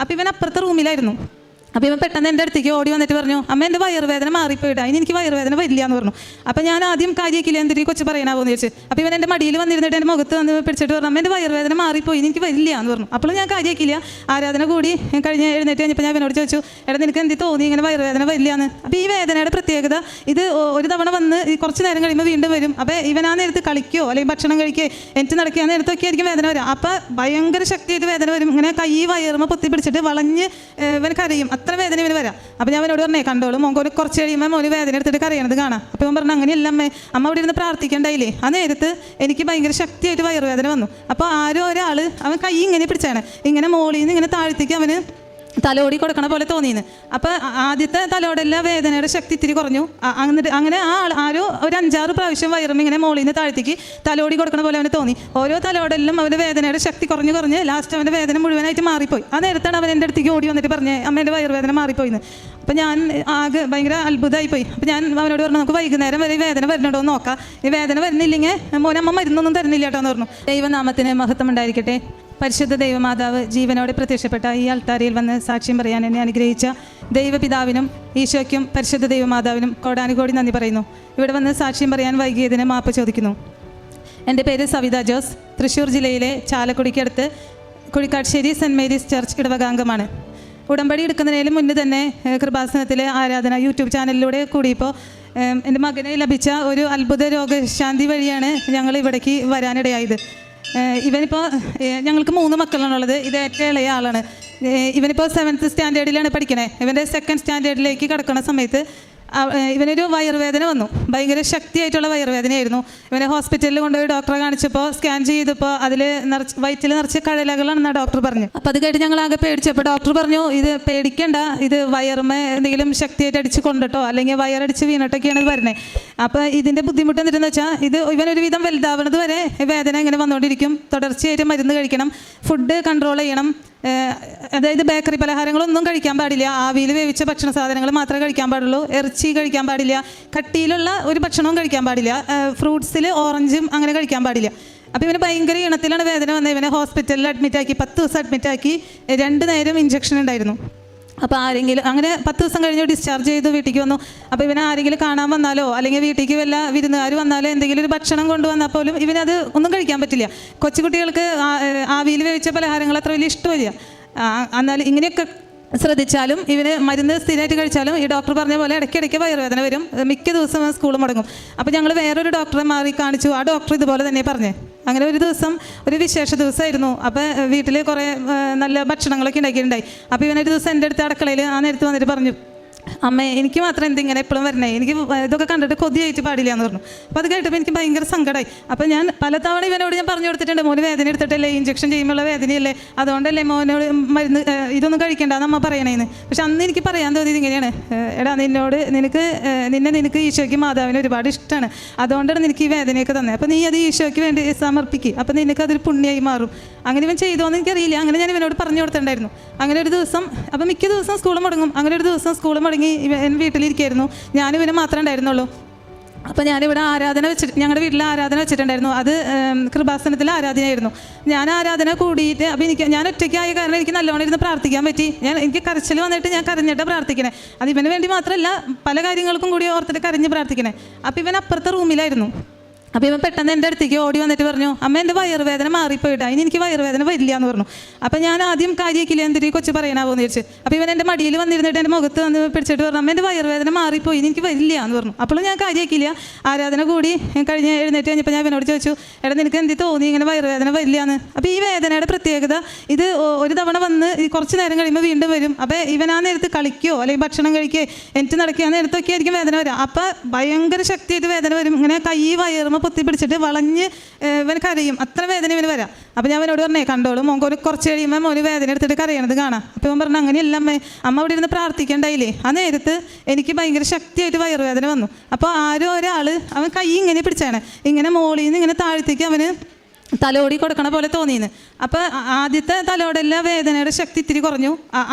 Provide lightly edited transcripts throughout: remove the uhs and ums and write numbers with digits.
അപ്പോൾ ഇവൻ അപ്പുറത്തെ റൂമിലായിരുന്നു. അപ്പോൾ ഇവൻ പെട്ടെന്ന് എൻ്റെ അടുത്തേക്ക് ഓടി വന്നിട്ട് പറഞ്ഞു, അമ്മ എൻ്റെ വയറുവേദന മാറിപ്പോയിട്ടാ, ഇനി എനിക്ക് വയറുവേദന വരില്ല എന്ന് പറഞ്ഞു. അപ്പോൾ ഞാൻ ആദ്യം കാര്യമാക്കില്ല, എന്തിനീ കൊച്ചു പറയാനാവെന്ന് ചോദിച്ചു. അപ്പോൾ ഇവൻ എൻ്റെ മടിയിൽ വന്നിരുന്നിട്ട് എൻ്റെ മുഖത്ത് വന്ന് പിടിച്ചിട്ട് പറഞ്ഞു, അമ്മ എൻ്റെ വയറുവേദന മാറിപ്പോയി, എനിക്ക് വരില്ല എന്ന് പറഞ്ഞു. അപ്പോൾ ഞാൻ കാര്യമാക്കില്ല. ആരാധന കൂടി കഴിഞ്ഞ് എഴുന്നേറ്റ് കഴിഞ്ഞപ്പോൾ ഞാൻ ഇവനോട് ചോദിച്ചു, എടാ നിനക്ക് എന്ത് തോന്നി ഇങ്ങനെ വയറുവേദന വരില്ല എന്ന്. അപ്പോൾ ഈ വേദനയുടെ പ്രത്യേകത ഇത് ഒരു തവണ വന്ന് കുറച്ച് നേരം കഴിയുമ്പോൾ വീണ്ടും വരും. അപ്പോൾ ഇവൻ ആ നേരത്ത് കളിക്കുകയോ അല്ലെങ്കിൽ ഭക്ഷണം കഴിക്കുകയോ എനിക്ക് നടക്കുക ആ നേരത്തൊക്കെ ആയിരിക്കും വേദന വരും. അപ്പോൾ ഭയങ്കര ശക്തിയായിട്ട് വേദന വരും. ഇങ്ങനെ കൈ വയറുമ്പോൾ പൊത്തി പിടിച്ചിട്ട് വളഞ്ഞ് ഇവൻ കരയും. അത്ര വേദന ഇവന് വരാം. അപ്പോൾ ഞാൻ അവനോട് പറഞ്ഞേ, കണ്ടോളൂ മോൻ കുറച്ച് കഴിയുമ്പോൾ മോന് വേദന എടുത്തിട്ട് കരയണത് കാണാം. അപ്പോൾ അവൻ പറഞ്ഞു, അങ്ങനെയല്ല അമ്മ അവിടെ ഇരുന്ന് പ്രാർത്ഥിക്കണ്ടായില്ലേ. ആ നേരത്ത് എനിക്ക് ഭയങ്കര ശക്തിയായിട്ട് വയറുവേദന വന്നു. അപ്പോൾ ആരോ ഒരാൾ അവൻ കൈ ഇങ്ങനെ പിടിച്ചാണ്, ഇങ്ങനെ മോളിൽ നിന്ന് ഇങ്ങനെ താഴ്ത്തേക്ക് അവന് തലോടി കൊടുക്കണ പോലെ തോന്നിയെന്ന്. അപ്പോൾ ആദ്യത്തെ തലോടെല്ലാം വേദനയുടെ ശക്തി ഇത്തിരി കുറഞ്ഞു. അങ്ങനെ ആരോ ഒരു 5-6 പ്രാവശ്യം വയറും ഇങ്ങനെ മോളിൽ നിന്ന് താഴ്ത്തേക്ക് തലോടി കൊടുക്കണ പോലെ അവന് തോന്നി. ഓരോ തലോടെല്ലാം അവൻ്റെ വേദനയുടെ ശക്തി കുറഞ്ഞ് ലാസ്റ്റ് അവൻ്റെ വേദന മുഴുവനായിട്ട് മാറിപ്പോയി. ആ നേരത്താണ് അവൻ എൻ്റെ അടുത്തേക്ക് ഓടി വന്നിട്ട് പറഞ്ഞേ, അമ്മേൻ്റെ വയറുവേദന മാറിപ്പോയിന്ന്. അപ്പോൾ ഞാൻ ആകെ ഭയങ്കര അത്ഭുതമായിപ്പോയി. അപ്പോൾ ഞാൻ അവനോട് പറഞ്ഞു, നമുക്ക് വൈകുന്നേരം വരെ ഈ വേദന വരുന്നുണ്ടോ എന്ന് നോക്കാം, ഈ വേദന വരുന്നില്ലെങ്കിൽ മോനമ്മ മരുന്നൊന്നും തരുന്നില്ല കേട്ടോ എന്ന് പറഞ്ഞു. ദൈവനാമത്തിന് മഹത്വം ഉണ്ടായിരിക്കട്ടെ. പരിശുദ്ധ ദൈവമാതാവ് ജീവനോടെ പ്രത്യക്ഷപ്പെട്ട ഈ അൾത്താരയിൽ വന്ന് സാക്ഷ്യം പറയാൻ എന്നെ അനുഗ്രഹിച്ച ദൈവപിതാവിനും ഈശോയ്ക്കും പരിശുദ്ധ ദൈവമാതാവിനും കോടാനുകോടി നന്ദി പറയുന്നു. ഇവിടെ വന്ന് സാക്ഷ്യം പറയാൻ വൈകിയതിന് മാപ്പ് ചോദിക്കുന്നു. എൻ്റെ പേര് സവിത ജോസ്. തൃശ്ശൂർ ജില്ലയിലെ ചാലക്കുടിക്കടുത്ത് കുഴിക്കാട്ട്ശ്ശേരി സെൻറ്റ് മേരീസ് ചർച്ച് ഇടവകാംഗമാണ്. ഉടമ്പടി എടുക്കുന്നതിന് മുന്നേ തന്നെ കൃപാസനത്തിലെ ആരാധന യൂട്യൂബ് ചാനലിലൂടെ കൂടിയപ്പോൾ എൻ്റെ മകനെ ലഭിച്ച ഒരു അത്ഭുത രോഗശാന്തി വഴിയാണ് ഞങ്ങൾ ഇവിടേക്ക് വരാനിടയായത്. ഇവനിപ്പോൾ ഞങ്ങൾക്ക് 3 മക്കളാണുള്ളത്. ഇത് ഏറ്റവും ഇളയ ആളാണ്. ഇവനിപ്പോൾ 7th സ്റ്റാൻഡേർഡിലാണ് പഠിക്കണേ. ഇവൻ്റെ 2nd സ്റ്റാൻഡേർഡിലേക്ക് കടക്കുന്ന സമയത്ത് ഇവനൊരു വയറുവേദന വന്നു. ഭയങ്കര ശക്തിയായിട്ടുള്ള വയറുവേദനയായിരുന്നു. ഇവനെ ഹോസ്പിറ്റലിൽ കൊണ്ടുപോയി ഡോക്ടറെ കാണിച്ചപ്പോൾ സ്കാൻ ചെയ്തപ്പോൾ അതിൽ വയറ്റിൽ നിറച്ച് കഴലകളാണെന്നാണ് ഡോക്ടർ പറഞ്ഞു. അപ്പോൾ അത് കേട്ട് ഞങ്ങൾ ആകെ പേടിച്ചപ്പോൾ ഡോക്ടർ പറഞ്ഞു, ഇത് പേടിക്കേണ്ട, ഇത് വയറുമേ എന്തെങ്കിലും ശക്തിയായിട്ട് അടിച്ച് കൊണ്ടിട്ടോ അല്ലെങ്കിൽ വയറടിച്ച് വീണിട്ടൊക്കെയാണ് ഇത് വരുന്നത്. അപ്പോൾ ഇതിൻ്റെ ബുദ്ധിമുട്ട് എന്തിട്ടെന്ന് വെച്ചാൽ ഇത് ഇവനൊരുവിധം വലുതാവുന്നത് വരെ വേദന ഇങ്ങനെ വന്നുകൊണ്ടിരിക്കും. തുടർച്ചയായിട്ട് മരുന്ന് കഴിക്കണം, ഫുഡ് കൺട്രോൾ ചെയ്യണം. അതായത് ബേക്കറി പലഹാരങ്ങളൊന്നും കഴിക്കാൻ പാടില്ല. ആവിയിൽ വേവിച്ച ഭക്ഷണ സാധനങ്ങൾ മാത്രമേ കഴിക്കാൻ പാടുള്ളൂ. ഇറച്ചി കഴിക്കാൻ പാടില്ല. കട്ടിയിലുള്ള ഒരു ഭക്ഷണവും കഴിക്കാൻ പാടില്ല. ഫ്രൂട്ട്സിൽ ഓറഞ്ചും അങ്ങനെ കഴിക്കാൻ പാടില്ല. അപ്പോൾ ഇവന് ഭയങ്കര ഇണത്തിലാണ് വേദന വന്നത്. ഇവനെ ഹോസ്പിറ്റലിൽ അഡ്മിറ്റാക്കി 10 ദിവസം അഡ്മിറ്റാക്കി 2 നേരം ഇഞ്ചക്ഷൻ ഉണ്ടായിരുന്നു. അപ്പോൾ ആരെങ്കിലും അങ്ങനെ 10 ദിവസം കഴിഞ്ഞ് ഡിസ്ചാർജ് ചെയ്ത് വീട്ടിലേക്ക് വന്നു. അപ്പോൾ ഇവനെ ആരെങ്കിലും കാണാൻ വന്നാലോ അല്ലെങ്കിൽ വീട്ടിലേക്ക് വല്ല വിരുന്നുകാർ വന്നാലോ എന്തെങ്കിലും ഒരു ഭക്ഷണം കൊണ്ടുവന്നാൽ പോലും ഇവനത് ഒന്നും കഴിക്കാൻ പറ്റില്ല. കൊച്ചുകുട്ടികൾക്ക് ആവിയിൽ വേവിച്ച പലഹാരങ്ങൾ അത്ര വലിയ ഇഷ്ടമില്ല. എന്നാൽ ഇങ്ങനെയൊക്കെ ശ്രദ്ധിച്ചാലും ഇവന് മരുന്ന് സ്ഥിരമായിട്ട് കഴിച്ചാലും ഈ ഡോക്ടർ പറഞ്ഞ പോലെ ഇടയ്ക്കിടയ്ക്ക് വയറുവേദന വരും. മിക്ക ദിവസവും സ്കൂൾ മുടങ്ങും. അപ്പോൾ ഞങ്ങൾ വേറൊരു ഡോക്ടറെ മാറി കാണിച്ചു. ആ ഡോക്ടർ ഇതുപോലെ തന്നെ പറഞ്ഞേ. അങ്ങനെ ഒരു ദിവസം ഒരു വിശേഷ ദിവസമായിരുന്നു. അപ്പോൾ വീട്ടിൽ കുറേ നല്ല ഭക്ഷണങ്ങളൊക്കെ ഉണ്ടാക്കിയിട്ടുണ്ടായി. അപ്പോൾ ഇവനൊരു ദിവസം എൻ്റെ അടുത്ത് അടുക്കളയിൽ ആ നേരത്ത് വന്നിട്ട് പറഞ്ഞു, അമ്മേ എനിക്ക് മാത്രം എന്തിങ്ങനെ എപ്പോഴും വരണേ, എനിക്ക് ഇതൊക്കെ കണ്ടിട്ട് കൊതിയായിട്ട് പാടില്ല എന്ന് പറഞ്ഞു. അപ്പോൾ അത് കേട്ടപ്പോൾ എനിക്ക് ഭയങ്കര സങ്കടമായി. അപ്പോൾ ഞാൻ പലതവണ ഇവനോട് ഞാൻ പറഞ്ഞു കൊടുത്തിട്ടുണ്ട്, മോന് വേദന എടുത്തിട്ടല്ലേ, ഇഞ്ചക്ഷൻ ചെയ്യുമ്പോഴുള്ള വേദനയല്ലേ, അതുകൊണ്ടല്ലേ മോനോട് മരുന്ന് ഇതൊന്നും കഴിക്കേണ്ടെന്ന് അമ്മ പറയണേന്ന്. പക്ഷെ അന്ന് എനിക്ക് പറയാൻ തോന്നിയത് ഇങ്ങനെയാണ്, എടാ നിനക്ക് ഈശോയ്ക്ക് മാതാവിന് ഒരുപാട് ഇഷ്ടമാണ്, അതുകൊണ്ടാണ് നിനക്ക് ഈ വേദനയൊക്കെ തന്നെ. അപ്പോൾ നീ അത് ഈശോയ്ക്ക് വേണ്ടി സമർപ്പിക്കുക, അപ്പോൾ നിനക്ക് അതൊരു പുണ്യമായി മാറും. അങ്ങനെ ഇവൻ ചെയ്തോന്ന് എനിക്കറിയില്ല. അങ്ങനെ ഞാൻ ഇവനോട് പറഞ്ഞു കൊടുത്തിട്ടുണ്ടായിരുന്നു. അങ്ങനെ ഒരു ദിവസം അപ്പോൾ മിക്ക ദിവസം സ്കൂൾ മുടങ്ങും. അങ്ങനെ ഒരു ദിവസം സ്കൂൾ മുടങ്ങി ഇവൻ വീട്ടിലിരിക്കുകയായിരുന്നു. ഞാനും ഇവന് മാത്രമേ ഉണ്ടായിരുന്നുള്ളൂ. അപ്പോൾ ഞാനിവിടെ ഞങ്ങളുടെ വീട്ടിൽ ആരാധന വെച്ചിട്ടുണ്ടായിരുന്നു. അത് കൃപാസനത്തിൽ ആരാധനയായിരുന്നു. ഞാൻ ആരാധന കൂടിയിട്ട് അപ്പോൾ ഞാൻ ഒറ്റയ്ക്കായ കാരണം എനിക്ക് നല്ലോണം ഇരുന്ന് പ്രാർത്ഥിക്കാൻ പറ്റി. എനിക്ക് കരച്ചിൽ വന്നിട്ട് ഞാൻ കരഞ്ഞിട്ട് പ്രാർത്ഥിക്കണേ. അത് ഇവന് വേണ്ടി മാത്രമല്ല, പല കാര്യങ്ങൾക്കും കൂടി ഓർത്തിട്ട് കരഞ്ഞ് പ്രാർത്ഥിക്കണേ. അപ്പോൾ ഇവൻ അപ്പുറത്തെ റൂമിലായിരുന്നു. അപ്പോൾ ഇവൻ പെട്ടെന്ന് എൻ്റെ അടുത്തേക്ക് ഓടി വന്നിട്ട് പറഞ്ഞു, അമ്മ എൻ്റെ വയറുവേദന മാറിപ്പോയിട്ടാ, ഇനി എനിക്ക് വയറുവേദന വരില്ല എന്ന് പറഞ്ഞു. അപ്പോൾ ഞാൻ ആദ്യം കാര്യമാക്കില്ല, എന്തിനീ കൊച്ചു പറയാനാവെന്ന് ചോദിച്ചു. അപ്പോൾ ഇവൻ എൻ്റെ മടിയിൽ വന്നിരുന്നിട്ട് എൻ്റെ മുഖത്ത് വന്ന് പിടിച്ചിട്ട് പറഞ്ഞു, അമ്മ എൻ്റെ വയറുവേദന മാറിപ്പോയി, എനിക്ക് വരില്ല എന്ന് പറഞ്ഞു. അപ്പോൾ ഞാൻ കാര്യമാക്കില്ല. ആരാധന കൂടി കഴിഞ്ഞ് എഴുന്നേറ്റ് കഴിഞ്ഞപ്പോൾ ഞാൻ ഇവനോട് ചോദിച്ചു, എടാ നിനക്ക് എന്ത് തോന്നി ഇങ്ങനെ വയറുവേദന വരില്ല എന്ന്. അപ്പോൾ ഈ വേദനയുടെ പ്രത്യേകത ഇത് ഒരു തവണ വന്ന് കുറച്ച് നേരം കഴിയുമ്പോൾ വീണ്ടും വരും. അപ്പോൾ ഇവൻ ആ നേരത്ത് കളിക്കുകയോ അല്ലെങ്കിൽ ഭക്ഷണം കഴിക്കുകയോ എനിക്ക് നടക്കുക ആ നേരത്തൊക്കെ ആയിരിക്കും വേദന വരിക. അപ്പോൾ ഭയങ്കര ശക്തിയായിട്ട് വേദന വരും. ഇങ്ങനെ കൈ വയറുമ്പോൾ പൊത്തി പിടിച്ചിട്ട് വളഞ്ഞ് ഇവൻ കരയും. അത്ര വേദന ഇവന് വരാം. അപ്പോൾ ഞാൻ അവനോട് പറഞ്ഞേ, കണ്ടോളൂ മോൻ കുറച്ച് കഴിയുമ്പോൾ മോന് വേദന എടുത്തിട്ട് കരയണത് കാണാം. അപ്പോൾ ഇവൻ പറഞ്ഞു, അങ്ങനെയല്ല അമ്മ അവിടെ ഇരുന്ന് പ്രാർത്ഥിക്കണ്ടായില്ലേ. ആ നേരത്ത് എനിക്ക് ഭയങ്കര ശക്തിയായിട്ട് വയറുവേദന വന്നു. അപ്പോൾ ആരോ ഒരാൾ അവൻ കൈ ഇങ്ങനെ പിടിച്ചാണ്, ഇങ്ങനെ മോളിൽ നിന്ന് ഇങ്ങനെ താഴത്തേക്ക് അവന് തലോടി കൊടുക്കണ പോലെ തോന്നിയെന്ന്. അപ്പോൾ ആദ്യത്തെ തലോടെല്ലാം വേദനയുടെ ശക്തി ഇത്തിരി കുറഞ്ഞു.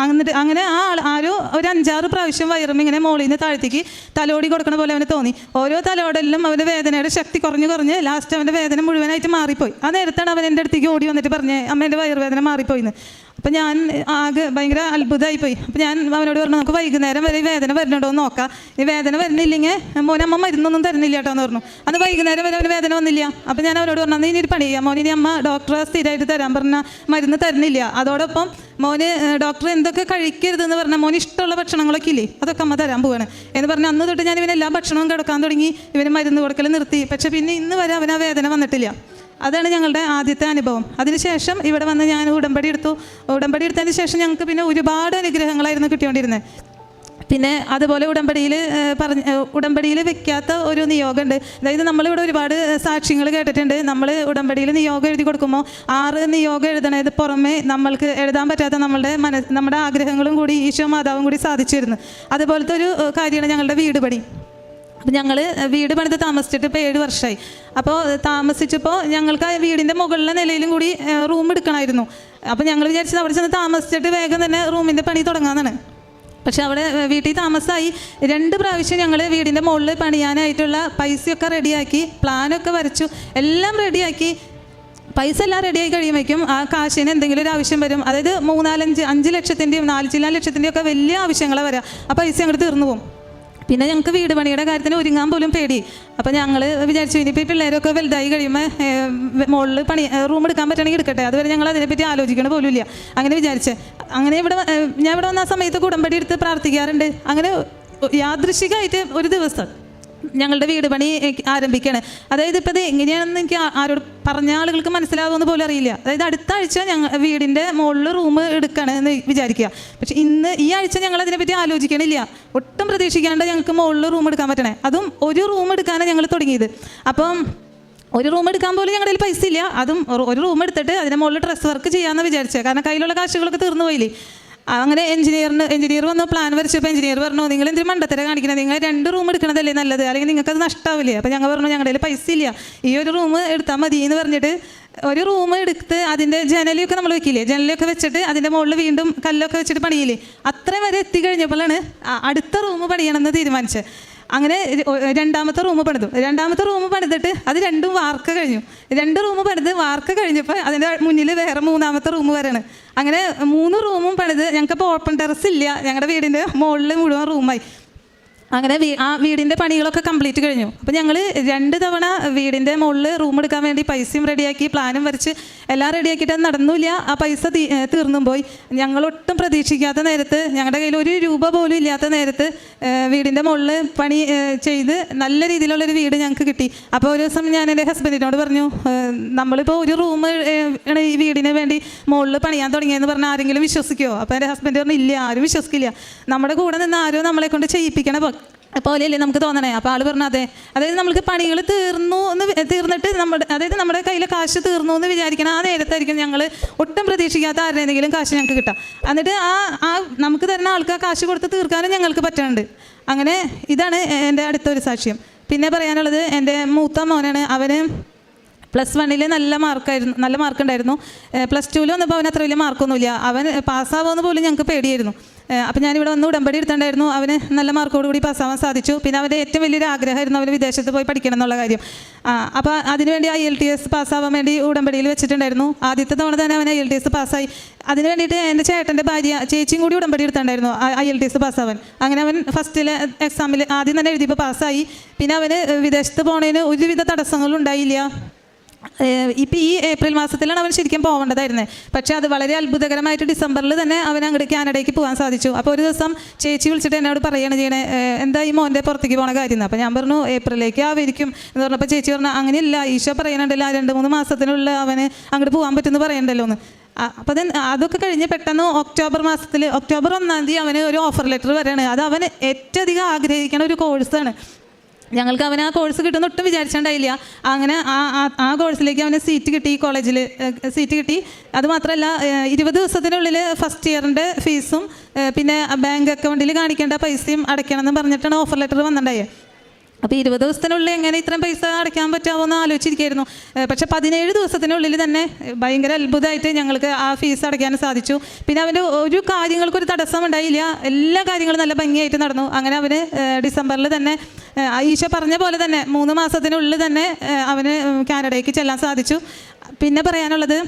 അങ്ങനെ ആരോ ഒരു 5-6 പ്രാവശ്യം വയറും ഇങ്ങനെ മോളിൽ നിന്ന് താഴത്തേക്ക് തലോടി കൊടുക്കണ പോലെ അവന് തോന്നി. ഓരോ തലോടെല്ലാം അവൻ്റെ വേദനയുടെ ശക്തി കുറഞ്ഞ് ലാസ്റ്റ് അവൻ്റെ വേദന മുഴുവനായിട്ട് മാറിപ്പോയി. ആ നേരത്താണ് അവൻ എൻ്റെ അടുത്തേക്ക് ഓടി വന്നിട്ട് പറഞ്ഞേ, അമ്മേൻ്റെ വയറുവേദന മാറിപ്പോയിന്ന്. അപ്പം ഞാൻ ആകെ ഭയങ്കര അത്ഭുതമായിപ്പോയി. അപ്പം ഞാൻ അവനോട് പറഞ്ഞു, നമുക്ക് വൈകുന്നേരം വരെ വേദന വരുന്നുണ്ടോ എന്ന് നോക്കാം, ഈ വേദന വരുന്നില്ലെങ്കിൽ മോനെ അമ്മ മരുന്നൊന്നും തരുന്നില്ല കേട്ടോ എന്ന് പറഞ്ഞു. അന്ന് വൈകുന്നേരം വരെ അവന് വേദന വന്നില്ല. അപ്പം ഞാൻ അവനോട് പറഞ്ഞു, ഇനി ഒരു പണി ചെയ്യാം മോനെ, ഇനി അമ്മ ഡോക്ടറെ സ്ഥിരമായിട്ട് തരാൻ പറഞ്ഞാൽ മരുന്ന് തരുന്നില്ല, അതോടൊപ്പം മോന് ഡോക്ടർ എന്തൊക്കെ കഴിക്കരുതെന്ന് പറഞ്ഞാൽ മോന് ഇഷ്ടമുള്ള ഭക്ഷണങ്ങളൊക്കെ ഇല്ലേ അതൊക്കെ അമ്മ തരാൻ പോവാണ് എന്ന് പറഞ്ഞ് അന്ന് തൊട്ട് ഞാൻ ഇവന് എല്ലാ ഭക്ഷണവും കിടക്കാൻ തുടങ്ങി. ഇവന് മരുന്ന് കൊടുക്കൽ നിർത്തി. പക്ഷേ പിന്നെ ഇന്ന് വരെ അവന് ആ വേദന വന്നിട്ടില്ല. അതാണ് ഞങ്ങളുടെ ആദ്യത്തെ അനുഭവം. അതിനുശേഷം ഇവിടെ വന്ന് ഞാൻ ഉടമ്പടി എടുത്തു. ഉടമ്പടി എടുത്തതിന് ശേഷം ഞങ്ങൾക്ക് പിന്നെ ഒരുപാട് അനുഗ്രഹങ്ങളായിരുന്നു കിട്ടിക്കൊണ്ടിരുന്നത്. പിന്നെ അതുപോലെ ഉടമ്പടിയിൽ വെക്കാത്ത ഒരു നിയോഗമുണ്ട്. അതായത് നമ്മളിവിടെ ഒരുപാട് സാക്ഷ്യങ്ങൾ കേട്ടിട്ടുണ്ട്. നമ്മൾ ഉടമ്പടിയിൽ നിയോഗം എഴുതി കൊടുക്കുമ്പോൾ 6 നിയോഗം എഴുതണത് പുറമെ നമ്മൾക്ക് എഴുതാൻ പറ്റാത്ത നമ്മുടെ ആഗ്രഹങ്ങളും കൂടി ഈശോ മാതാവും കൂടി സാധിച്ചു വരുന്നു. അതുപോലത്തെ ഒരു കാര്യമാണ് ഞങ്ങളുടെ വീട് പണി. അപ്പം ഞങ്ങൾ വീട് പണിത് താമസിച്ചിട്ട് ഇപ്പോൾ 7 വർഷമായി. അപ്പോൾ താമസിച്ചപ്പോൾ ഞങ്ങൾക്ക് ആ വീടിൻ്റെ മുകളിലെ നിലയിലും കൂടി റൂം എടുക്കണമായിരുന്നു. അപ്പോൾ ഞങ്ങൾ വിചാരിച്ചത് അവിടെ ചെന്ന് താമസിച്ചിട്ട് വേഗം തന്നെ റൂമിൻ്റെ പണി തുടങ്ങാമെന്നാണ്. പക്ഷെ അവിടെ വീട്ടിൽ താമസമായി 2 പ്രാവശ്യം ഞങ്ങൾ വീടിൻ്റെ മുകളിൽ പണിയാനായിട്ടുള്ള പൈസയൊക്കെ റെഡിയാക്കി, പ്ലാനൊക്കെ വരച്ചു, എല്ലാം റെഡിയാക്കി. പൈസ എല്ലാം റെഡിയായി കഴിയുമ്പോഴേക്കും ആ കാശിന് എന്തെങ്കിലും ഒരു ആവശ്യം വരും. അതായത് 5 ലക്ഷത്തിൻ്റെയും 4 ലക്ഷത്തിൻ്റെയും ഒക്കെ വലിയ ആവശ്യങ്ങളാണ് വരിക. ആ പൈസ അങ്ങോട്ട് തീർന്നു പോകും. പിന്നെ ഞങ്ങൾക്ക് വീട് പണിയുടെ കാര്യത്തിന് ഒരുങ്ങാൻ പോലും പേടി. അപ്പോൾ ഞങ്ങൾ വിചാരിച്ചു ഇനിയിപ്പോൾ ഈ പിള്ളേരൊക്കെ വലുതായി കഴിയുമ്പോൾ മുകളിൽ റൂം എടുക്കാൻ പറ്റുകയാണെങ്കിൽ എടുക്കട്ടെ, അതുവരെ ഞങ്ങൾ അതിനെപ്പറ്റി ആലോചിക്കണ പോലും ഇല്ല. അങ്ങനെ വിചാരിച്ചേ. അങ്ങനെ ഞാൻ ഇവിടെ വന്ന ആ സമയത്ത് ഉടമ്പടി എടുത്ത് പ്രാർത്ഥിക്കാറുണ്ട്. അങ്ങനെ യാദൃശികമായിട്ട് ഒരു ദിവസം ഞങ്ങളുടെ വീട് പണി ആരംഭിക്കുകയാണ്. അതായത് ഇപ്പോൾ ഇത് എങ്ങനെയാണെന്ന് എനിക്ക് ആരോട് പറഞ്ഞ ആളുകൾക്ക് മനസ്സിലാവുമെന്ന് പോലും അറിയില്ല. അതായത് അടുത്ത ആഴ്ച വീടിൻ്റെ മുകളിൽ റൂം എടുക്കുകയാണ് എന്ന് വിചാരിക്കുക. പക്ഷേ ഈ ആഴ്ച ഞങ്ങൾ അതിനെപ്പറ്റി ആലോചിക്കണില്ല. ഒട്ടും പ്രതീക്ഷിക്കാണ്ട് ഞങ്ങൾക്ക് മുകളിൽ റൂം എടുക്കാൻ പറ്റണേ. അതും ഒരു റൂം എടുക്കാനാണ് ഞങ്ങൾ തുടങ്ങിയത്. അപ്പം ഒരു റൂം എടുക്കാൻ പോലും ഞങ്ങളുടെ കയ്യിൽ പൈസ ഇല്ല. അതും ഒരു റൂം എടുത്തിട്ട് അതിൻ്റെ മുകളിൽ ഡ്രസ് വർക്ക് ചെയ്യാമെന്ന് വിചാരിച്ചത്. കാരണം കയ്യിലുള്ള കാശുകളൊക്കെ തീർന്നു പോയില്ലേ. അങ്ങനെ എഞ്ചിനീയർ വന്ന് പ്ലാൻ വരച്ചപ്പോൾ എഞ്ചിനീയർ പറഞ്ഞു, നിങ്ങൾ എന്തിനും മണ്ടത്തര കാണിക്കുന്നത്, നിങ്ങൾ 2 റൂം എടുക്കണതല്ലേ നല്ലത്, അല്ലെങ്കിൽ നിങ്ങൾക്കത് നഷ്ടമാവില്ലേ. അപ്പോൾ ഞങ്ങൾ പറഞ്ഞു, ഞങ്ങളുടെ കയ്യിൽ പൈസ ഇല്ല, ഈ ഒരു റൂം എടുത്താൽ മതി എന്ന് പറഞ്ഞിട്ട് ഒരു റൂം എടുത്ത് അതിൻ്റെ ജനലൊക്കെ നമ്മൾ വെക്കില്ലേ, ജനലൊക്കെ വെച്ചിട്ട് അതിൻ്റെ മുകളിൽ വീണ്ടും കല്ലൊക്കെ വെച്ചിട്ട് പണിയില്ലേ, അത്രയും വരെ എത്തിക്കഴിഞ്ഞപ്പോഴാണ് അടുത്ത റൂം പണിയണമെന്ന് തീരുമാനിച്ചത്. അങ്ങനെ 2ാമത്തെ റൂം പണിതു. 2ാമത്തെ റൂം പണിതിട്ട് അത് 2ഉം വാർക്ക കഴിഞ്ഞു. 2 റൂം പണിത് വാർക്ക കഴിഞ്ഞപ്പോൾ അതിൻ്റെ മുന്നിൽ വേറെ 3ാമത്തെ റൂം വരെയാണ്. അങ്ങനെ 3 റൂമും പണിത് ഞങ്ങൾക്കിപ്പോൾ ഓപ്പൺ ടെറസ് ഇല്ല. ഞങ്ങളുടെ വീടിൻ്റെ മുകളിൽ മുഴുവൻ റൂമായി. അങ്ങനെ ആ വീടിൻ്റെ പണികളൊക്കെ കംപ്ലീറ്റ് കഴിഞ്ഞു. അപ്പോൾ ഞങ്ങൾ 2 തവണ വീടിൻ്റെ മുകളിൽ റൂം എടുക്കാൻ വേണ്ടി പൈസയും റെഡിയാക്കി, പ്ലാനും വരച്ച് എല്ലാം റെഡിയാക്കിയിട്ട് അത് നടന്നില്ല. ആ പൈസ തീർന്നും പോയി. ഞങ്ങളൊട്ടും പ്രതീക്ഷിക്കാത്ത നേരത്ത്, ഞങ്ങളുടെ കയ്യിൽ 1 രൂപ പോലും ഇല്ലാത്ത നേരത്ത് വീടിൻ്റെ മുകളിൽ പണി ചെയ്ത് നല്ല രീതിയിലുള്ളൊരു വീട് ഞങ്ങൾക്ക് കിട്ടി. അപ്പോൾ ഒരു ദിവസം ഞാൻ എൻ്റെ ഹസ്ബൻഡിനോട് പറഞ്ഞു, നമ്മളിപ്പോൾ ഒരു റൂം ഈ വീടിന് വേണ്ടി മുകളിൽ പണിയാൻ തുടങ്ങിയെന്ന് പറഞ്ഞാൽ ആരെങ്കിലും വിശ്വസിക്കുമോ? അപ്പോൾ എൻ്റെ ഹസ്ബൻഡ് പറഞ്ഞു, ഇല്ല, ആരും വിശ്വസിക്കില്ല. നമ്മുടെ കൂടെ നിന്ന് ആരോ നമ്മളെ കൊണ്ട് ചെയ്യിപ്പിക്കണ പോലെയല്ലേ നമുക്ക് തോന്നണേ. അപ്പോൾ ആൾ പറഞ്ഞു, അതെ, അതായത് നമ്മൾക്ക് പണികൾ തീർന്നിട്ട് നമ്മുടെ കയ്യിലെ കാശ് തീർന്നു എന്ന് വിചാരിക്കണം. ആ നേരത്തായിരിക്കും ഞങ്ങൾ ഒട്ടും പ്രതീക്ഷിക്കാത്ത ആരുടെയെങ്കിലും കാശ് ഞങ്ങൾക്ക് കിട്ടാം. എന്നിട്ട് ആ നമുക്ക് തരുന്ന ആൾക്ക് ആ കാശ് കൊടുത്ത് തീർക്കാനും ഞങ്ങൾക്ക് പറ്റുന്നുണ്ട്. അങ്ങനെ ഇതാണ് എൻ്റെ അടുത്തൊരു സാക്ഷ്യം. പിന്നെ പറയാനുള്ളത് എൻ്റെ മൂത്ത മോനാണ്. അവന് +1 നല്ല മാർക്കുണ്ടായിരുന്നു. +2 വന്നപ്പോൾ അവന് അത്ര വലിയ മാർക്കൊന്നുമില്ല. അവൻ പാസ്സാവുമെന്ന് പോലും ഞങ്ങൾക്ക് പേടിയായിരുന്നു. അപ്പോൾ ഞാനിവിടെ വന്ന് ഉടമ്പടി എടുത്തിട്ടുണ്ടായിരുന്നു. അവന് നല്ല മാർക്കോടുകൂടി പാസ്സാവാൻ സാധിച്ചു. പിന്നെ അവൻ്റെ ഏറ്റവും വലിയൊരു ആഗ്രഹമായിരുന്നു അവന് വിദേശത്ത് പോയി പഠിക്കണം എന്നുള്ള കാര്യം. അപ്പോൾ അതിനുവേണ്ടി IELTS പാസ്സാവാൻ വേണ്ടി ഉടമ്പടിയിൽ വെച്ചിട്ടുണ്ടായിരുന്നു. ആദ്യത്തെ തവണ തന്നെ അവൻ IELTS പാസ്സായി. അതിന് വേണ്ടിയിട്ട് എൻ്റെ ചേട്ടൻ്റെ ചേച്ചിയും കൂടി ഉടമ്പടി എടുത്തിട്ടുണ്ടായിരുന്നു IELTS പാസ്സാവാൻ. അങ്ങനെ അവൻ ഫസ്റ്റിലെ എക്സാമിൽ ആദ്യം തന്നെ എഴുതിയപ്പോൾ പാസ്സായി. പിന്നെ അവന് വിദേശത്ത് പോകുന്നതിന് ഒരുവിധ തടസ്സങ്ങളും ഉണ്ടായില്ല. ഇപ്പോൾ ഈ ഏപ്രിൽ മാസത്തിലാണ് അവൻ ശരിക്കും പോകേണ്ടതായിരുന്നത്. പക്ഷേ അത് വളരെ അത്ഭുതകരമായിട്ട് ഡിസംബറിൽ തന്നെ അവൻ അങ്ങോട്ട് കാനഡയ്ക്ക് പോകാൻ സാധിച്ചു. അപ്പോൾ ഒരു ദിവസം ചേച്ചി വിളിച്ചിട്ട് എന്നോട് പറയുകയാണ് ചെയ്യണേ, എന്താ ഈ മോൻ്റെ പുറത്തേക്ക് പോകണ കാര്യം. അപ്പോൾ ഞാൻ പറഞ്ഞു, ഏപ്രിലേക്ക് ആയിരിക്കും എന്ന് പറഞ്ഞപ്പോൾ ചേച്ചി പറഞ്ഞു, അങ്ങനെയല്ല, ഈശോ പറയുന്നുണ്ടല്ലോ 2-3 മാസത്തിനുള്ള അവന് അങ്ങോട്ട് പോകാൻ പറ്റുമെന്ന് പറയണ്ടല്ലോ എന്ന്. അപ്പോൾ അതൊക്കെ കഴിഞ്ഞ് പെട്ടെന്ന് ഒക്ടോബർ 1-ാം തീയതി അവന് ഒരു ഓഫർ ലെറ്റർ വരികയാണ്. അത് അവന് ഏറ്റവും അധികം ആഗ്രഹിക്കുന്ന ഒരു കോഴ്സാണ്. ഞങ്ങൾക്ക് അവന് ആ കോഴ്സ് കിട്ടുമെന്ന് ഒട്ടും വിചാരിച്ചിട്ടുണ്ടായില്ല. അങ്ങനെ ആ കോഴ്സിലേക്ക് അവന് സീറ്റ് കിട്ടി, കോളേജിൽ സീറ്റ് കിട്ടി. അതുമാത്രമല്ല 20 ദിവസത്തിനുള്ളിൽ ഫസ്റ്റ് ഇയറിൻ്റെ ഫീസും പിന്നെ ബാങ്ക് അക്കൗണ്ടിൽ കാണിക്കേണ്ട പൈസയും അടയ്ക്കണം എന്ന് പറഞ്ഞിട്ടാണ് ഓഫർ ലെറ്റർ വന്നിട്ടുണ്ടായത്. അപ്പോൾ 20 ദിവസത്തിനുള്ളിൽ എങ്ങനെ ഇത്രയും പൈസ അടയ്ക്കാൻ പറ്റാമോ എന്ന് ആലോചിച്ചിരിക്കുകയായിരുന്നു. പക്ഷേ 17 ദിവസത്തിനുള്ളിൽ തന്നെ ഭയങ്കര അത്ഭുതമായിട്ട് ഞങ്ങൾക്ക് ആ ഫീസ് അടയ്ക്കാൻ സാധിച്ചു. പിന്നെ അവൻ്റെ ഒരു കാര്യങ്ങൾക്കൊരു തടസ്സം ഉണ്ടായില്ല. എല്ലാ കാര്യങ്ങളും നല്ല ഭംഗിയായിട്ട് നടന്നു. അങ്ങനെ അവന് ഡിസംബറിൽ തന്നെ ഈശോ പറഞ്ഞ പോലെ തന്നെ 3 മാസത്തിനുള്ളിൽ തന്നെ അവന് കാനഡയ്ക്ക് ചെല്ലാൻ സാധിച്ചു. പിന്നെ പറയാനുള്ളത്,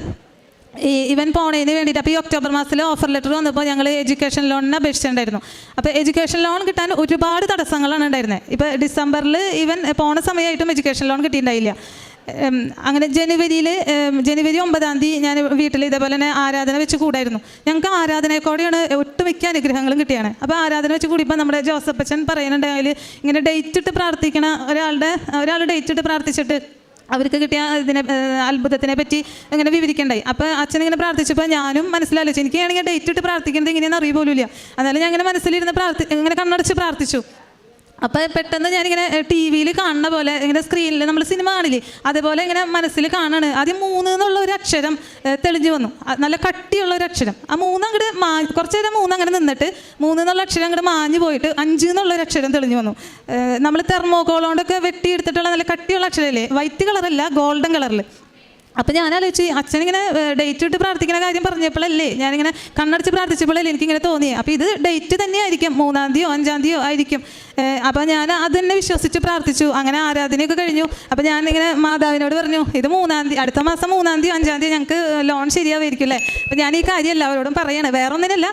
ഇവൻ പോണതിന് വേണ്ടിയിട്ട്. അപ്പോൾ ഈ ഒക്ടോബർ മാസത്തിൽ ഓഫർ ലെറ്റർ വന്നപ്പോൾ ഞങ്ങൾ എഡ്യൂക്കേഷൻ ലോണിന് അപേക്ഷിച്ചിട്ടുണ്ടായിരുന്നു. അപ്പോൾ എഡ്യൂക്കേഷൻ ലോൺ കിട്ടാൻ ഒരുപാട് തടസ്സങ്ങളാണ് ഉണ്ടായിരുന്നത്. ഇപ്പോൾ ഡിസംബറിൽ ഇവൻ പോണ സമയമായിട്ടും എഡ്യൂക്കേഷൻ ലോൺ കിട്ടിയിട്ടുണ്ടായില്ല. അങ്ങനെ ജനുവരി 9 ഞാൻ വീട്ടിൽ ഇതേപോലെ തന്നെ ആരാധന വെച്ച് കൂടായിരുന്നു. ഞങ്ങൾക്ക് ആരാധനയെക്കൂടെയാണ് ഒട്ടുമിക്ക അനുഗ്രഹങ്ങളും കിട്ടിയാണ്. അപ്പോൾ ആരാധന വെച്ച് കൂടിയപ്പോൾ നമ്മുടെ ജോസഫച്ചൻ പറയുന്നുണ്ട്, അതിൽ ഇങ്ങനെ ഡേറ്റ് ഇട്ട് പ്രാർത്ഥിക്കണ ഒരാൾ ഡേറ്റ് ഇട്ട് പ്രാർത്ഥിച്ചിട്ട് അവർക്ക് കിട്ടിയ അത്ഭുതത്തിനെ പറ്റി ഇങ്ങനെ വിവരിക്കണ്ടായി. അപ്പോൾ അച്ഛൻ ഇങ്ങനെ പ്രാർത്ഥിച്ചപ്പോൾ ഞാനും മനസ്സിലാലോചിച്ചു, എനിക്കാണെങ്കിൽ ഡേറ്റ് ഇട്ട് പ്രാർത്ഥിക്കുന്നത് എങ്ങനെയാണെന്ന് അറിയ പോലുമില്ല. എന്നാലും ഞാൻ ഇങ്ങനെ മനസ്സിലിരുന്ന് ഇങ്ങനെ കണ്ണടച്ച് പ്രാർത്ഥിച്ചു. അപ്പോൾ പെട്ടെന്ന് ഞാനിങ്ങനെ ടി വിയിൽ കാണുന്ന പോലെ ഇങ്ങനെ സ്ക്രീനിൽ നമ്മൾ സിനിമ കാണില്ലേ, അതേപോലെ ഇങ്ങനെ മനസ്സിൽ കാണാണ്. ആദ്യം 3 എന്നുള്ള ഒരു അക്ഷരം തെളിഞ്ഞു വന്നു, നല്ല കട്ടിയുള്ള ഒരു അക്ഷരം. ആ 3 അങ്ങോട്ട് കുറച്ച് നേരം 3 അങ്ങനെ നിന്നിട്ട് 3 എന്നുള്ള അക്ഷരം അങ്ങോട്ട് മാഞ്ഞു പോയിട്ട് 5 എന്നുള്ളൊരു അക്ഷരം തെളിഞ്ഞു വന്നു. നമ്മൾ തെർമോകോൾ കൊണ്ടൊക്കെ വെട്ടിയെടുത്തിട്ടുള്ള നല്ല കട്ടിയുള്ള അക്ഷരമല്ലേ, വൈറ്റ് കളറല്ല ഗോൾഡൻ കളറിൽ. അപ്പോൾ ഞാൻ ആലോചിച്ച് അച്ഛനിങ്ങനെ ഡേറ്റ് ഇട്ട് പ്രാർത്ഥിക്കുന്ന കാര്യം പറഞ്ഞപ്പോഴല്ലേ, ഞാനിങ്ങനെ കണ്ണടച്ച് പ്രാർത്ഥിച്ചപ്പോഴല്ലേ എനിക്കിങ്ങനെ തോന്നിയത്. അപ്പോൾ ഇത് ഡേറ്റ് തന്നെയായിരിക്കും, 3-ാം തീയതിയോ 5-ാം തീയതിയോ ആയിരിക്കും. അപ്പോൾ ഞാൻ അത് തന്നെ വിശ്വസിച്ച് പ്രാർത്ഥിച്ചു. അങ്ങനെ ആരാധനയൊക്കെ കഴിഞ്ഞു. അപ്പോൾ ഞാനിങ്ങനെ മാതാവിനോട് പറഞ്ഞു, ഇത് 3-ാം തീയതി, അടുത്ത മാസം 3-ാം തീയതി 5-ാം തീയതി ഞങ്ങൾക്ക് ലോൺ ശരിയാവുമായിരിക്കും അല്ലേ. അപ്പോൾ ഞാൻ ഈ കാര്യം എല്ലാവരോടും പറയാണ്, വേറെ ഒന്നിനല്ല.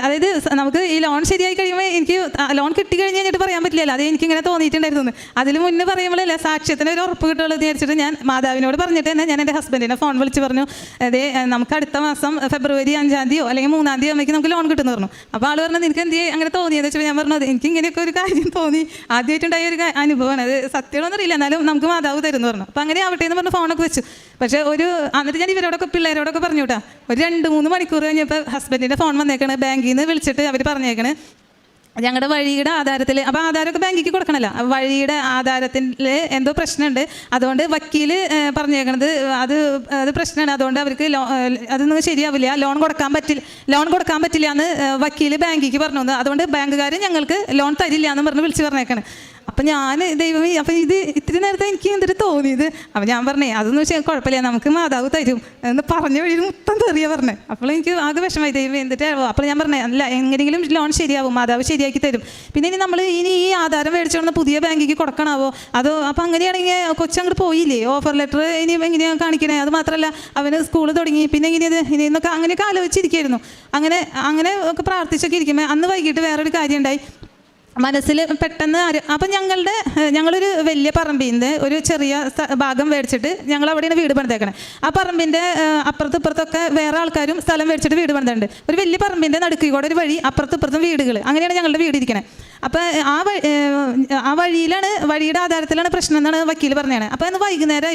അതായത് നമുക്ക് ഈ ലോൺ ശരിയായി കഴിയുമ്പോൾ എനിക്ക് ലോൺ കിട്ടി കഴിഞ്ഞ് കഴിഞ്ഞിട്ട് പറയാൻ പറ്റില്ലല്ലോ, അത് എനിക്കിങ്ങനെ തോന്നിയിട്ടുണ്ടായിരുന്നു. അതിന് മുന്നേ പറയുമ്പോഴല്ലേ സാക്ഷ്യത്തിന് ഒരു ഉറപ്പ് കിട്ടുള്ളൂ എന്ന് വിചാരിച്ചിട്ട് ഞാൻ മാതാവിനോട് പറഞ്ഞിട്ട് തന്നെ ഞാൻ എൻ്റെ ഹസ്ബൻഡിനെ ഫോൺ വിളിച്ച് പറഞ്ഞു, അതെ നമുക്ക് അടുത്ത മാസം ഫെബ്രുവരി 5-ാം തീയതിയോ അല്ലെങ്കിൽ 3-ാം തീയതി ആകുമ്പോഴേക്കും നമുക്ക് ലോൺ കിട്ടുമെന്ന് പറഞ്ഞു. അപ്പോൾ ആൾ പറഞ്ഞത് എനിക്ക് എന്ത് അങ്ങനെ തോന്നിയെന്ന് വെച്ചാൽ ഞാൻ പറഞ്ഞത് എനിക്ക് ഇങ്ങനെയൊക്കെ ഒരു കാര്യം തോന്നി, ആദ്യമായിട്ടുണ്ടായ ഒരു അനുഭവമാണ്, അത് സത്യമാണെന്ന് അറിയില്ല, എന്നാലും നമുക്ക് മാതാവ് തരുമെന്ന് പറഞ്ഞു. അപ്പോൾ അങ്ങനെ ആവട്ടെ എന്ന് പറഞ്ഞ് ഫോണൊക്കെ വെച്ചു. പക്ഷേ എന്നിട്ട് ഞാൻ ഇവരോടൊക്കെ പിള്ളേരോടൊക്കെ പറഞ്ഞു കേട്ടോ. ഒരു 2-3 മണിക്കൂർ കഴിഞ്ഞപ്പോൾ ഹസ്ബൻഡിൻ്റെ ഫോൺ വന്നേക്കണ്, ബാങ്കിൽ നിന്ന് വിളിച്ചിട്ട് അവർ പറഞ്ഞേക്കണ് ഞങ്ങളുടെ വഴിയുടെ ആധാരത്തിൽ, അപ്പോൾ ആധാരമൊക്കെ ബാങ്കിലേക്ക് കൊടുക്കണമല്ലോ, വഴിയുടെ ആധാരത്തിൽ എന്തോ പ്രശ്നമുണ്ട്, അതുകൊണ്ട് വക്കീൽ പറഞ്ഞേക്കണത് അത് പ്രശ്നമാണ്, അതുകൊണ്ട് അവർക്ക് അതൊന്നും ശരിയാവില്ല, ലോൺ കൊടുക്കാൻ പറ്റില്ല എന്ന് വക്കീൽ ബാങ്കിലേക്ക് പറഞ്ഞു. അതുകൊണ്ട് ബാങ്കുകാർ ഞങ്ങൾക്ക് ലോൺ തരില്ല എന്ന് പറഞ്ഞ് വിളിച്ച് പറഞ്ഞേക്കാണ്. അപ്പം ഞാൻ ദൈവമേ, അപ്പം ഇത് ഇത്തിരി നേരത്തെ എനിക്ക് എന്തിട്ട് തോന്നിയത്. അപ്പം ഞാൻ പറഞ്ഞേ അതൊന്നും വെച്ചാൽ കുഴപ്പമില്ല, നമുക്ക് മാതാവ് തരും എന്ന് പറഞ്ഞ വഴി മുത്തം തെറിയ പറഞ്ഞേ. അപ്പോൾ എനിക്ക് ആകെ വിഷമമായി, ദൈവം എന്തിട്ട്. അപ്പോൾ ഞാൻ പറഞ്ഞേ അല്ല, എങ്ങനെയെങ്കിലും ലോൺ ശരിയാവും, മാതാവ് ശരിയാക്കി തരും. പിന്നെ ഇനി നമ്മൾ ഈ ആധാരം മേടിച്ചോണ്ട് പുതിയ ബാങ്കിലേക്ക് കൊടുക്കണാവോ അതോ. അപ്പം അങ്ങനെയാണെങ്കിൽ കൊച്ചങ്ങോട്ട് പോയില്ലേ, ഓഫർ ലെറ്റർ ഇനി എങ്ങനെയാണ് കാണിക്കണേ. അത് മാത്രമല്ല അവന് സ്കൂൾ തുടങ്ങി, പിന്നെ ഇനിയൊക്കെ അങ്ങനെയൊക്കെ ആലോചിച്ചിരിക്കുകയായിരുന്നു. അങ്ങനെ ഒക്കെ പ്രാർത്ഥിച്ചൊക്കെ ഇരിക്കുമ്പോൾ അന്ന് വൈകിട്ട് വേറൊരു കാര്യം ഉണ്ടായി മനസ്സിൽ പെട്ടെന്ന്. അപ്പം ഞങ്ങളൊരു വലിയ പറമ്പിൻ്റെ ഒരു ചെറിയ ഭാഗം മേടിച്ചിട്ട് ഞങ്ങൾ അവിടെയാണ് വീട് പണിതേക്കണേ. ആ പറമ്പിൻ്റെ അപ്പുറത്തും ഇപ്പുറത്തൊക്കെ വേറെ ആൾക്കാരും സ്ഥലം മേടിച്ചിട്ട് വീട് പണിതുണ്ട്. ഒരു വലിയ പറമ്പിൻ്റെ നടുക്കിൽ കൂടെ ഒരു വഴി, അപ്പുറത്തും ഇപ്പുറത്തും വീടുകൾ, അങ്ങനെയാണ് ഞങ്ങളുടെ വീട് ഇരിക്കണേ. അപ്പോൾ ആ വഴിയുടെ ആധാരത്തിലാണ് പ്രശ്നം എന്നാണ് വക്കീൽ പറഞ്ഞത്. അപ്പോൾ അന്ന് വൈകുന്നേരം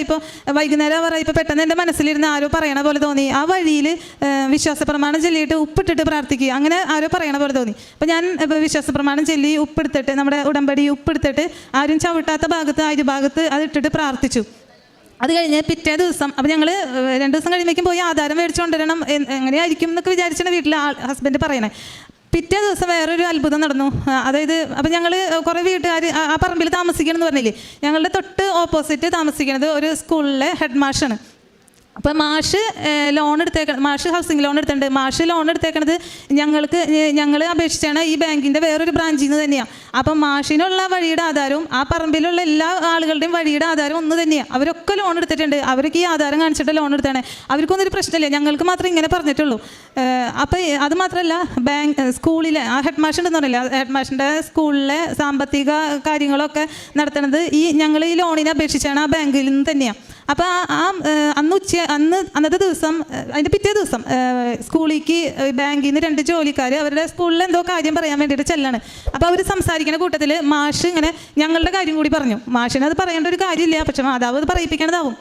ഇപ്പോൾ പെട്ടെന്ന് എൻ്റെ മനസ്സിലിരുന്ന് ആരോ പറയണ പോലെ തോന്നി, ആ വഴിയിൽ വിശ്വാസപ്രമാണം ചൊല്ലിയിട്ട് ഉപ്പിട്ടിട്ട് പ്രാർത്ഥിക്കുക, അങ്ങനെ ആരോ പറയണ പോലെ തോന്നി. അപ്പോൾ ഞാൻ വിശ്വാസപ്രമാണം ചൊല്ലി ഉപ്പെടുത്തിട്ട്, നമ്മുടെ ഉടമ്പടി ഉപ്പെടുത്തിട്ട് ആരും ചവിട്ടാത്ത ഭാഗത്ത് അരിഭാഗത്ത് അതിട്ടിട്ട് പ്രാർത്ഥിച്ചു. അത് കഴിഞ്ഞ് പിറ്റേ ദിവസം അപ്പോൾ ഞങ്ങൾ 2 ദിവസം കഴിയുമ്പോഴേക്കും പോയി ആധാരം മേടിച്ചുകൊണ്ടിരണം, എങ്ങനെയായിരിക്കും എന്നൊക്കെ വിചാരിച്ചാണ് വീട്ടിൽ ഹസ്ബൻഡ് പറയണേ. പിറ്റേ ദിവസം വേറൊരു അത്ഭുതം നടന്നു. അതായത് അപ്പോൾ ഞങ്ങൾ കുറേ വീട്ടുകാർ ആ പറമ്പിൽ താമസിക്കണമെന്ന് പറഞ്ഞില്ലേ, ഞങ്ങളുടെ തൊട്ട് ഓപ്പോസിറ്റ് താമസിക്കുന്നത് ഒരു സ്കൂളിലെ ഹെഡ് മാഷാണ്. അപ്പോൾ മാഷ് ഹൗസിംഗ് ലോൺ എടുത്തിട്ടുണ്ട്. മാഷ് ലോൺ എടുത്തേക്കണത് ഞങ്ങൾ അപേക്ഷിച്ചാണ് ഈ ബാങ്കിൻ്റെ വേറൊരു ബ്രാഞ്ചിൽ നിന്ന് തന്നെയാണ്. അപ്പം മാഷിനുള്ള വഴിയുടെ ആധാരവും ആ പറമ്പിലുള്ള എല്ലാ ആളുകളുടെയും വഴിയുടെ ആധാരം ഒന്ന് തന്നെയാണ്. അവരൊക്കെ ലോൺ എടുത്തിട്ടുണ്ട്. അവർക്ക് ഈ ആധാരം കാണിച്ചിട്ട് ലോൺ എടുത്താണ്. അവർക്കൊന്നും ഒരു പ്രശ്നമില്ല, ഞങ്ങൾക്ക് മാത്രമേ ഇങ്ങനെ പറഞ്ഞിട്ടുള്ളൂ. അപ്പോൾ അത് മാത്രമല്ല, സ്കൂളിലെ ആ ഹെഡ് മാഷ് ഉണ്ടെന്ന് പറയില്ല, ഹെഡ് മാഷിൻ്റെ സ്കൂളിലെ സാമ്പത്തിക കാര്യങ്ങളൊക്കെ നടത്തുന്നത് ഞങ്ങൾ ഈ ലോണിനെ അപേക്ഷിച്ചാണ് ആ ബാങ്കിൽ നിന്ന് തന്നെയാണ്. അപ്പോൾ അന്നത്തെ ദിവസം, അതിൻ്റെ പിറ്റേ ദിവസം സ്കൂളിലേക്ക് ബാങ്കിൽ നിന്ന് 2 ജോലിക്കാർ അവരുടെ സ്കൂളിൽ എന്തോ കാര്യം പറയാൻ വേണ്ടിയിട്ട് ചെല്ലാണ്. അപ്പോൾ അവർ സംസാരിക്കുന്ന കൂട്ടത്തിൽ മാഷ് ഇങ്ങനെ ഞങ്ങളുടെ കാര്യം കൂടി പറഞ്ഞു. മാഷിന് അത് പറയേണ്ട ഒരു കാര്യമില്ല, പക്ഷെ മാതാവ് അത് പറയിപ്പിക്കേണ്ടതാവും.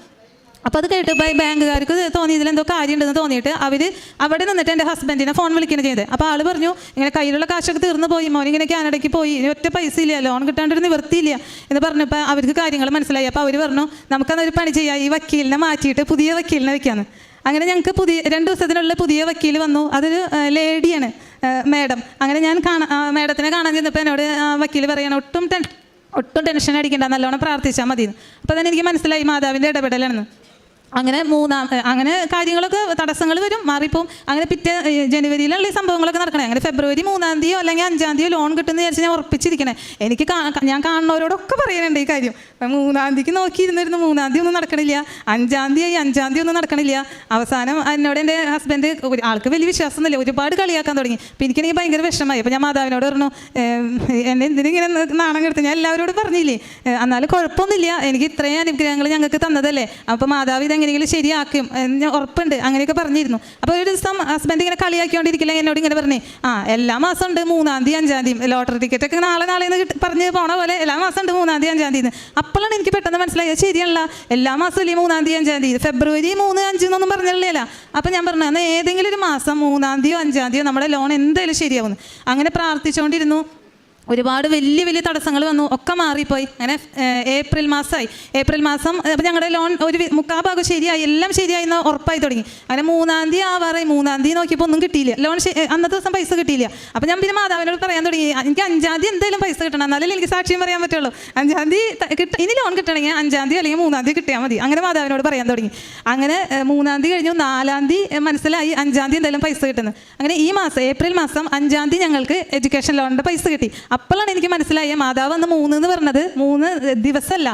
അപ്പോൾ അത് കേട്ട് ബാങ്കുകാർക്ക് തോന്നിയതിലെന്തോ കാര്യം ഉണ്ടെന്ന് തോന്നിയിട്ട് അവർ അവിടെ നിന്നിട്ട് എൻ്റെ ഹസ്ബൻഡിനെ ഫോൺ വിളിക്കുകയാണ് ചെയ്തത്. അപ്പോൾ ആൾ പറഞ്ഞു, ഇങ്ങനെ കയ്യിലുള്ള കാശൊക്കെ തീർന്നു പോയി, മോനിങ്ങനെ കാനഡയ്ക്ക് പോയി, ഒറ്റ പൈസ ഇല്ല, ലോൺ കിട്ടാണ്ടൊരു നിവൃത്തിയില്ല എന്ന് പറഞ്ഞപ്പോൾ അവർക്ക് കാര്യങ്ങൾ മനസ്സിലായി. അപ്പോൾ അവർ പറഞ്ഞു, നമുക്കതൊരു പണി ചെയ്യാം, ഈ വക്കീലിനെ മാറ്റിയിട്ട് പുതിയ വക്കീലിനെ വെക്കാമെന്ന്. അങ്ങനെ ഞങ്ങൾക്ക് 2 ദിവസത്തിനുള്ള പുതിയ വക്കീൽ വന്നു. അതൊരു ലേഡിയാണ്, മാഡം. അങ്ങനെ ഞാൻ മാഡത്തിനെ കാണാൻ ചെന്നപ്പോൾ എന്നോട് വക്കീൽ പറയണം, ഒട്ടും ടെൻഷൻ അടിക്കണ്ട, നല്ലോണം പ്രാർത്ഥിച്ചാൽ മതി. അപ്പോൾ തന്നെ എനിക്ക് മനസ്സിലായി മാതാവിൻ്റെ ഇടപെടലാണെന്ന്. അങ്ങനെ കാര്യങ്ങളൊക്കെ തടസ്സങ്ങൾ വരും, മാറിപ്പോവും. അങ്ങനെ പിറ്റേ ജനുവരിയിലുള്ള ഈ സംഭവങ്ങളൊക്കെ നടക്കണേ. അങ്ങനെ ഫെബ്രുവരി 3-ാം തീയതിയോ അല്ലെങ്കിൽ 5-ാം തീയതിയോ ലോൺ കിട്ടുമെന്ന് വിചാരിച്ച് ഞാൻ ഉറപ്പിച്ചിരിക്കണേ. എനിക്ക് ഞാൻ കാണുന്നവരോടൊക്കെ പറയുന്നുണ്ട് ഈ കാര്യം. 3-ാം തീയതിക്ക് നോക്കിയിരുന്നിരുന്നു, 3-ാം തീയതി ഒന്നും നടക്കണില്ല, 5-ാം തീയതി 5-ാം തീയതി ഒന്നും നടക്കണില്ല. അവസാനം എന്നോട് എൻ്റെ ഹസ്ബൻഡ്, ആൾക്ക് വലിയ വിശ്വാസമൊന്നുമില്ല, ഒരുപാട് കളിയാക്കാൻ തുടങ്ങി. അപ്പോൾ എനിക്കെനിക്ക് ഭയങ്കര വിഷമമായി. അപ്പോൾ ഞാൻ മാതാവിനോട് പറഞ്ഞു, എന്നെ എന്തിനിങ്ങനെ നാണം കെടുത്ത്, ഞാൻ എല്ലാവരോടും പറഞ്ഞില്ലേ, എന്നാലും കുഴപ്പമൊന്നുമില്ല, എനിക്ക് ഇത്രയും അനുഗ്രഹങ്ങൾ ഞങ്ങൾക്ക് തന്നതല്ലേ, അപ്പോൾ മാതാവ് ഇതെങ്ങനെയെങ്കിലും ശരിയാക്കും, ഞാൻ ഉറപ്പുണ്ട്, അങ്ങനെയൊക്കെ പറഞ്ഞിരുന്നു. അപ്പോൾ ഒരു ദിവസം ഹസ്ബൻഡ് ഇങ്ങനെ കളിയാക്കിക്കൊണ്ടിരിക്കില്ല, എന്നോട് ഇങ്ങനെ പറഞ്ഞേ, എല്ലാ മാസം ഉണ്ട് 3-ാം തീയതി 5-ാം തീയതി, ലോട്ടറി ടിക്കറ്റൊക്കെ നാളെ പറഞ്ഞ് പോണ പോലെ എല്ലാ മാസം ഉണ്ട് 3-ാം തീയതി 5-ാം തീയതി. അപ്പോഴാണ് എനിക്ക് പെട്ടെന്ന് മനസ്സിലായത്, ശരിയല്ല, എല്ലാ മാസവും ഇല്ലേ 3-ാം തീയതി 5-ാം തീയതി, ഫെബ്രുവരി 3, 5 എന്നൊന്നും പറഞ്ഞില്ല. അപ്പം ഞാൻ പറഞ്ഞു, എന്നാൽ ഏതെങ്കിലും ഒരു മാസം 3-ാം തീയതിയോ 5-ാം തീയതിയോ നമ്മുടെ ലോൺ എന്തായാലും ശരിയാവുന്നു. അങ്ങനെ പ്രാർത്ഥിച്ചുകൊണ്ടിരുന്നു. ഒരുപാട് വലിയ വലിയ തടസ്സങ്ങൾ വന്നു, ഒക്കെ മാറിപ്പോയി. അങ്ങനെ ഏപ്രിൽ മാസം അപ്പോൾ ഞങ്ങളുടെ ലോൺ ഒരു 3/4 ഭാഗം ശരിയായി, എല്ലാം ശരിയായി എന്ന് ഉറപ്പായി തുടങ്ങി. അങ്ങനെ 3-ാം തീയതി ആവാറായി. 3-ാം തീയതി നോക്കിയപ്പോൾ ഒന്നും കിട്ടിയില്ല, ലോൺ അന്നത്തെ ദിവസം പൈസ കിട്ടിയില്ല. അപ്പോൾ ഞാൻ പിന്നെ മാതാവിനോട് പറയാൻ തുടങ്ങി, എനിക്ക് 5-ാം തീയതി എന്തായാലും പൈസ കിട്ടണം, എന്നാലല്ലേ എനിക്ക് സാക്ഷ്യം പറയാൻ പറ്റുള്ളൂ. 5-ാം തീയതി ഇനി ലോൺ കിട്ടണമെങ്കിൽ 5-ാം തീയതി അല്ലെങ്കിൽ 3-ാം തീയതി കിട്ടിയാൽ മതി. അങ്ങനെ മാതാവിനോട് പറയാൻ തുടങ്ങി. അങ്ങനെ 3-ാം തീയതി കഴിഞ്ഞു, 4-ാം തീയതി മനസ്സിലായി 5-ാം തീയതി എന്തായാലും പൈസ കിട്ടുന്നത്. അങ്ങനെ ഈ മാസം ഏപ്രിൽ മാസം 5-ാം തീയതി ഞങ്ങൾക്ക് എഡ്യൂക്കേഷൻ ലോണിൻ്റെ പൈസ കിട്ടി. അപ്പോഴാണ് എനിക്ക് മനസ്സിലായി മാതാവ് അന്ന് 3 എന്ന് പറഞ്ഞത് 3 ദിവസമല്ല,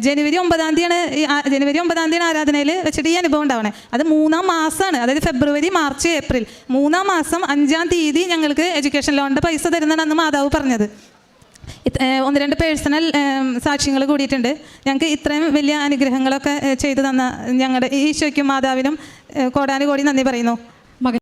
ജനുവരി 9-ാം തീയതിയാണ് ആരാധനയിൽ വെച്ചിട്ട് ഈ അനുഭവം ഉണ്ടാവണേ. അത് 3-ാം മാസമാണ്, അതായത് ഫെബ്രുവരി, മാർച്ച്, ഏപ്രിൽ 3-ാം മാസം 5-ാം തീയതി ഞങ്ങൾക്ക് എഡ്യൂക്കേഷൻ ലോണിൻ്റെ പൈസ തരുന്നതാണ് അന്ന് മാതാവ് പറഞ്ഞത്. 1-2 പേഴ്സണൽ സാക്ഷ്യങ്ങൾ കൂടിയിട്ടുണ്ട്. ഞങ്ങൾക്ക് ഇത്രയും വലിയ അനുഗ്രഹങ്ങളൊക്കെ ചെയ്തു തന്ന ഞങ്ങളുടെ ഈശോയ്ക്കും മാതാവിനും കോടാനുകോടി നന്ദി പറയുന്നു.